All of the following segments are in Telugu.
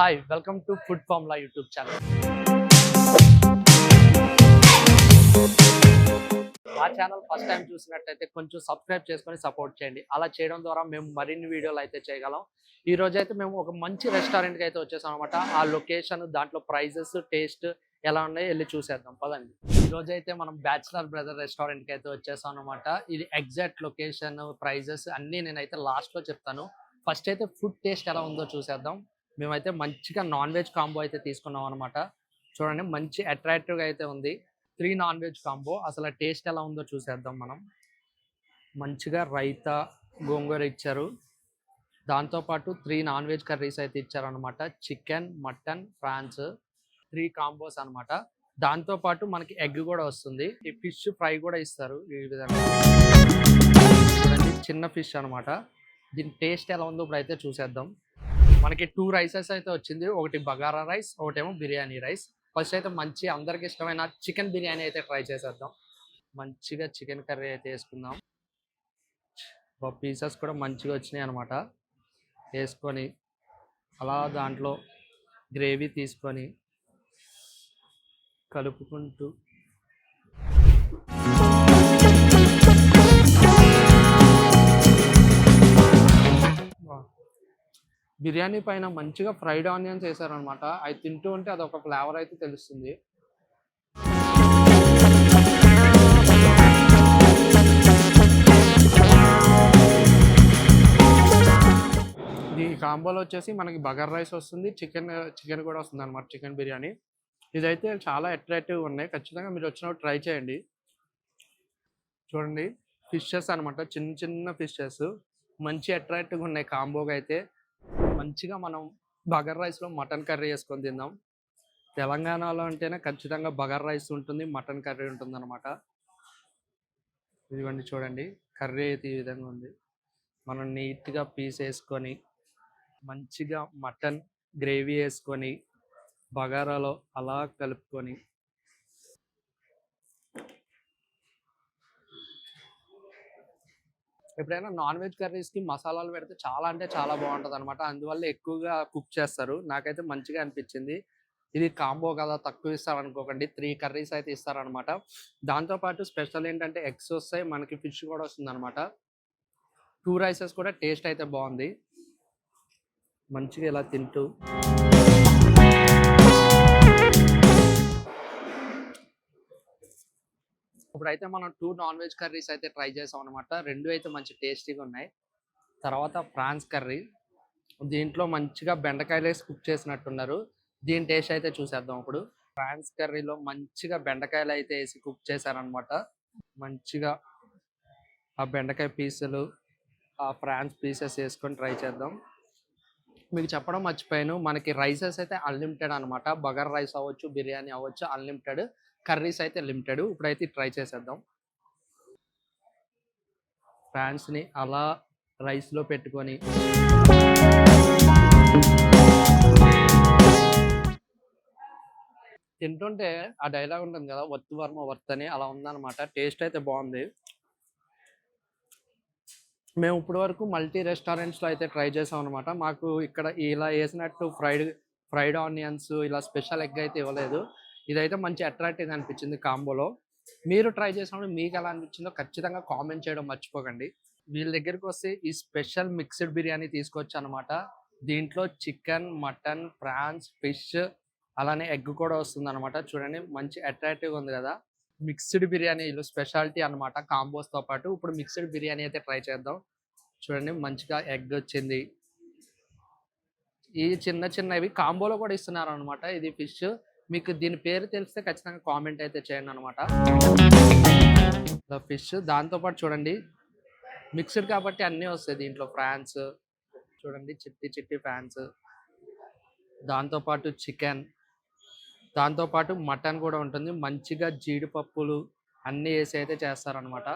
Hi welcome to food formula YouTube channel. మా ఛానల్ ఫస్ట్ టైం చూసినట్టయితే కొంచెం సబ్స్క్రైబ్ చేసుకొని సపోర్ట్ చేయండి. అలా చేయడం ద్వారా మేము మరిన్ని వీడియోలు అయితే చేయగలం. ఈ రోజు అయితే మేము ఒక మంచి రెస్టారెంట్కి అయితే వచ్చేసాం అనమాట. ఆ లొకేషన్, దాంట్లో ప్రైజెస్, టేస్ట్ ఎలా ఉన్నాయో వెళ్ళి చూసేద్దాం పదండి. ఈ రోజు అయితే మనం బ్యాచిలర్ బ్రదర్ రెస్టారెంట్కి అయితే వచ్చేసాం అనమాట. ఇది ఎగ్జాక్ట్ లొకేషన్, ప్రైజెస్ అన్నీ నేనైతే లాస్ట్లో చెప్తాను. ఫస్ట్ అయితే ఫుడ్ టేస్ట్ ఎలా ఉందో చూసేద్దాం. మేమైతే మంచిగా నాన్ వెజ్ కాంబో అయితే తీసుకున్నాం అనమాట. చూడండి మంచి అట్రాక్టివ్గా అయితే ఉంది. 3 నాన్ వెజ్ కాంబో. అసలు టేస్ట్ ఎలా ఉందో చూసేద్దాం మనం. మంచిగా రైతా, గోంగూర ఇచ్చారు. దాంతోపాటు 3 నాన్ వెజ్ కర్రీస్ అయితే ఇచ్చారనమాట. చికెన్, మటన్, ప్రాన్స్ 3 కాంబోస్ అనమాట. దాంతోపాటు మనకి ఎగ్ కూడా వస్తుంది. ఈ ఫిష్ ఫ్రై కూడా ఇస్తారు. ఈ విధంగా చూడండి, చిన్న ఫిష్ అనమాట. దీని టేస్ట్ ఎలా ఉందో ఇప్పుడు అయితే చూసేద్దాం. మనకి 2 రైసెస్ అయితే వచ్చింది. ఒకటి బగారా రైస్, ఒకటేమో బిర్యానీ రైస్. ఫస్ట్ అయితే మంచి అందరికి ఇష్టమైన చికెన్ బిర్యానీ అయితే ట్రై చేసేద్దాం. మంచిగా చికెన్ కర్రీ అయితే వేసుకుందాం. పీసెస్ కూడా మంచిగా వచ్చినాయి అనమాట. వేసుకొని అలా దాంట్లో గ్రేవీ తీసుకొని కలుపుకుంటూ బిర్యానీ పైన మంచిగా ఫ్రైడ్ ఆనియన్స్ వేసారనమాట. అవి తింటూ ఉంటే అదొక ఫ్లేవర్ అయితే తెలుస్తుంది. ఈ కాంబోలో వచ్చేసి మనకి బగారా రైస్ వస్తుంది, చికెన్ కూడా వస్తుంది అనమాట. చికెన్ బిర్యానీ ఇదైతే చాలా అట్రాక్టివ్గా ఉన్నాయి. ఖచ్చితంగా మీరు వచ్చినప్పుడు ట్రై చేయండి. చూడండి ఫిషెస్ అనమాట, చిన్న చిన్న ఫిషెస్ మంచి అట్రాక్టివ్గా ఉన్నాయి. కాంబోగా అయితే మంచిగా మనం బగారా రైస్లో మటన్ కర్రీ వేసుకొని తిందాం. తెలంగాణలో అంటేనే ఖచ్చితంగా బగారా రైస్ ఉంటుంది, మటన్ కర్రీ ఉంటుంది అనమాట. ఇదిగోండి చూడండి, కర్రీ అయితే ఈ విధంగా ఉంది. మనం నీట్గా పీస్ వేసుకొని మంచిగా మటన్ గ్రేవీ వేసుకొని బగారాలో అలా కలుపుకొని ఎప్పుడైనా నాన్ వెజ్ కర్రీస్కి మసాలాలు పెడితే చాలా అంటే చాలా బాగుంటుంది అనమాట. అందువల్ల ఎక్కువగా కుక్ చేస్తారు. నాకైతే మంచిగా అనిపించింది. ఇది కాంబో కదా, తక్కువ ఇస్తారనుకోకండి. 3 కర్రీస్ అయితే ఇస్తారనమాట. దాంతోపాటు స్పెషల్ ఏంటంటే ఎగ్స్ వస్తాయి, మనకి ఫిష్ కూడా వస్తుంది అనమాట. 2 రైసెస్ కూడా టేస్ట్ అయితే బాగుంది. మంచిగా ఇలా తింటూ ఇప్పుడైతే మనం 2 నాన్ వెజ్ కర్రీస్ అయితే ట్రై చేసాం అనమాట. 2 అయితే మంచి టేస్టీగా ఉన్నాయి. తర్వాత ప్రాన్స్ కర్రీ, దీంట్లో మంచిగా బెండకాయలు వేసి కుక్ చేసినట్టున్నారు. దీని టేస్ట్ అయితే చూసేద్దాం. ఇప్పుడు ప్రాన్స్ కర్రీలో మంచిగా బెండకాయలు అయితే వేసి కుక్ చేశారనమాట. మంచిగా ఆ బెండకాయ పీసులు, ఆ ప్రాన్స్ పీసెస్ వేసుకొని ట్రై చేద్దాం. మీకు చెప్పడం మర్చిపోయాను, మనకి రైసెస్ అయితే అన్లిమిటెడ్ అనమాట. బగారా రైస్ అవ్వచ్చు, బిర్యానీ అవ్వచ్చు, అన్లిమిటెడ్. కర్రీస్ అయితే లిమిటెడ్. ఇప్పుడైతే ట్రై చేసేద్దాం. ప్రాన్స్ని అలా రైస్లో పెట్టుకొని తింటుంటే ఆ డైలాగ్ ఉంటుంది కదా, వర్త్ వర్మ వర్త్ అని, అలా ఉందన్నమాట. టేస్ట్ అయితే బాగుంది. మేము ఇప్పటి వరకు మల్టీ రెస్టారెంట్స్లో అయితే ట్రై చేసాం అనమాట. మాకు ఇక్కడ ఇలా వేసినట్టు ఫ్రైడ్ ఆనియన్స్, ఇలా స్పెషల్ ఎగ్ అయితే ఇవ్వలేదు. ఇదైతే మంచి అట్రాక్టివ్ అనిపించింది కాంబోలో. మీరు ట్రై చేసినప్పుడు మీకు ఎలా అనిపించిందో ఖచ్చితంగా కామెంట్ చేయడం మర్చిపోకండి. వీళ్ళ దగ్గరికి వస్తే ఈ స్పెషల్ మిక్స్డ్ బిర్యానీ తీసుకొచ్చు అనమాట. దీంట్లో చికెన్, మటన్, ప్రాన్స్, ఫిష్, అలానే ఎగ్ కూడా వస్తుంది అనమాట. చూడండి మంచి అట్రాక్టివ్గా ఉంది కదా. మిక్స్డ్ బిర్యానీలు స్పెషాలిటీ అనమాట కాంబోస్తో పాటు. ఇప్పుడు మిక్స్డ్ బిర్యానీ అయితే ట్రై చేద్దాం. చూడండి మంచిగా ఎగ్ వచ్చింది. ఈ చిన్నవి కాంబోలో కూడా ఇస్తున్నారు అనమాట. ఇది ఫిష్. మీకు దీని పేరు తెలిస్తే ఖచ్చితంగా కామెంట్ అయితే చేయండి అనమాట. ఫిష్ దాంతోపాటు చూడండి మిక్స్డ్ కాబట్టి అన్నీ వస్తాయి దీంట్లో. ఫ్రాన్స్ చూడండి, చిట్టి ఫ్రాన్స్, దాంతోపాటు చికెన్, దాంతోపాటు మటన్ కూడా ఉంటుంది. మంచిగా జీడిపప్పులు అన్నీ వేసి అయితే చేస్తారనమాట.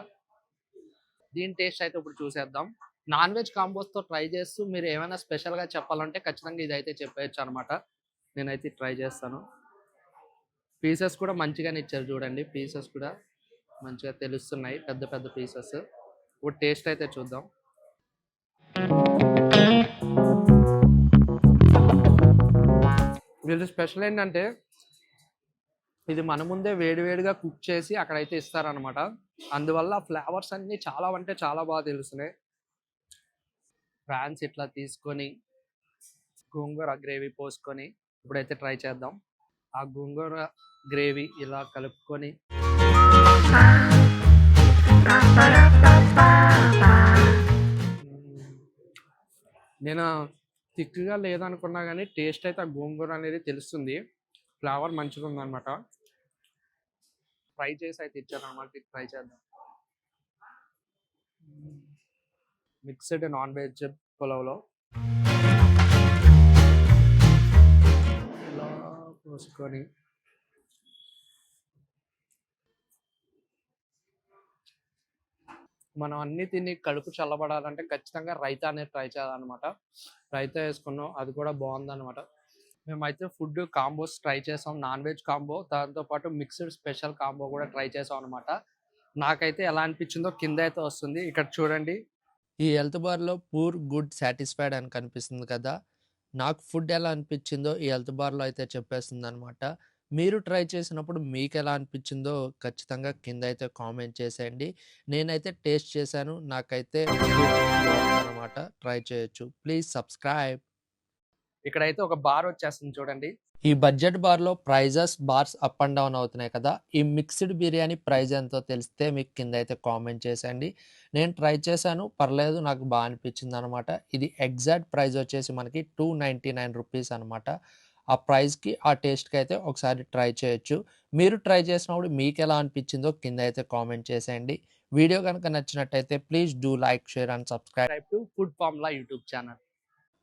దీని టేస్ట్ అయితే ఇప్పుడు చూసేద్దాం. నాన్ వెజ్ కాంబోస్తో ట్రై చేస్తూ మీరు ఏమైనా స్పెషల్గా చెప్పాలంటే ఖచ్చితంగా ఇదైతే చెప్పేయచ్చు అనమాట. నేనైతే ట్రై చేస్తాను. పీసెస్ కూడా మంచిగానే ఇచ్చారు చూడండి. పీసెస్ కూడా మంచిగా తెలుస్తున్నాయి, పెద్ద పీసెస్. ఇప్పుడు టేస్ట్ అయితే చూద్దాం. వీళ్ళు స్పెషల్ ఏంటంటే ఇది మన ముందే వేడివేడిగా కుక్ చేసి అక్కడైతే ఇస్తారనమాట. అందువల్ల ఫ్లేవర్స్ అన్నీ చాలా అంటే చాలా బాగా తెలుస్తున్నాయి. ప్రాన్స్ ఇట్లా తీసుకొని గోంగూర గ్రేవీ పోసుకొని ఇప్పుడైతే ట్రై చేద్దాం. ఆ గోంగూర గ్రేవీ ఇలా కలుపుకొని నేను థిక్‌గా లేదనుకున్నా గానీ టేస్ట్ అయితే ఆ గోంగూర అనేది తెలుస్తుంది. ఫ్లేవర్ మంచిగుందనమాట. ఫ్రై చేసి అయితే ఇచ్చారనమాట. ఇది ట్రై చేద్దాం. మిక్స్డ్ నాన్ వెజ్ పులావ్‌లో ఇలా పోసుకొని మనం అన్నీ తిని కడుపు చల్లబడాలంటే ఖచ్చితంగా రైతా అనేది ట్రై చేయాలనమాట. రైతా వేసుకున్నాం. అది కూడా బాగుందనమాట. మేమైతే ఫుడ్ కాంబోస్ ట్రై చేసాం. నాన్ వెజ్ కాంబో, దాంతో పాటు మిక్స్డ్ స్పెషల్ కాంబో కూడా ట్రై చేసాం అనమాట. నాకైతే ఎలా అనిపించిందో కింద అయితే వస్తుంది. ఇక్కడ చూడండి. ఈ హెల్త్ బార్‌లో పూర్, గుడ్, సాటిస్ఫైడ్ అని కనిపిస్తుంది కదా! నాకు ఫుడ్ ఎలా అనిపించిందో ఈ హెల్త్ బార్‌లో అయితే చెప్పేస్తుందనమాట. మీరు ట్రై చేసినప్పుడు మీకెలా అనిపించిందో ఖచ్చితంగా కింద అయితే కామెంట్ చేసేయండి. నేనైతే టేస్ట్ చేశాను. నాకైతే గుడ్ బావుందనమాట. ట్రై చేయొచ్చు. Please subscribe. ఇక్కడైతే ఒక బార్ వచ్చేస్తుంది చూడండి. ఈ బడ్జెట్ బార్‌లో బార్స్ అప్ అండ్ డౌన్ అవుతున్నాయి కదా! ఈ మిక్స్డ్ బిర్యానీ ప్రైస్ ఎంతో తెలిస్తే మీకు కింద అయితే కామెంట్ చేసేయండి. నేను ట్రై చేశాను. పర్లేదు, నాకు బా అనిపించిందనమాట. ఇది ఎగ్జాక్ట్ ప్రైస్ వచ్చేసి మనకి రూ. 299 అనమాట. ఆ ప్రైస్‌కి, ఆ టేస్ట్‌కి అయితే ఒకసారి ట్రై చేయొచ్చు. మీరు ట్రై చేసినప్పుడు మీకెలా అనిపించిందో కింద అయితే కామెంట్ చేసేయండి. వీడియో గనుక నచ్చినట్టయితే please do like, share and subscribe to food formula YouTube channel.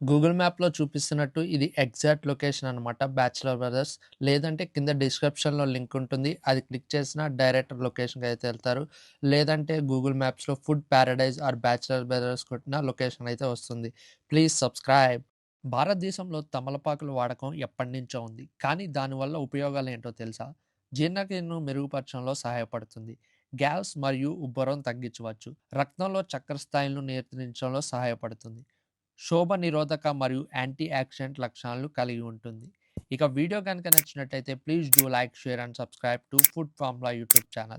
Google మ్యాప్‌లో చూపిస్తున్నట్టు ఇది ఎగ్జాక్ట్ లొకేషన్ అనమాట, బ్యాచిలర్ బ్రదర్స్. లేదంటే కింద డిస్క్రిప్షన్‌లో లింక్ ఉంటుంది. అది క్లిక్ చేసినా డైరెక్ట్ లొకేషన్‌కి అయితే వెళ్తారు. లేదంటే గూగుల్ మ్యాప్స్‌లో Food Paradise or Bachelor Brothers కొట్టినా లొకేషన్ అయితే వస్తుంది. Please subscribe. భారతదేశంలో తమలపాకుల వాడకం ఎప్పటినుంచో ఉంది. కానీ దానివల్ల ఉపయోగాలు ఏంటో తెలుసా? జీర్ణక్రియను మెరుగుపరచడంలో సహాయపడుతుంది. గ్యాస్ మరియు ఉబ్బరం తగ్గించవచ్చు. రక్తంలో చక్కెర స్థాయిలను నియంత్రించడంలో సహాయపడుతుంది. శోభ నిరోధక మరియు యాంటీ ఆక్సిడెంట్ లక్షణాలను కలిగి ఉంటుంది. ఇక వీడియో కనుక నచ్చినట్టయితే please do like, share and subscribe to food formula YouTube channel.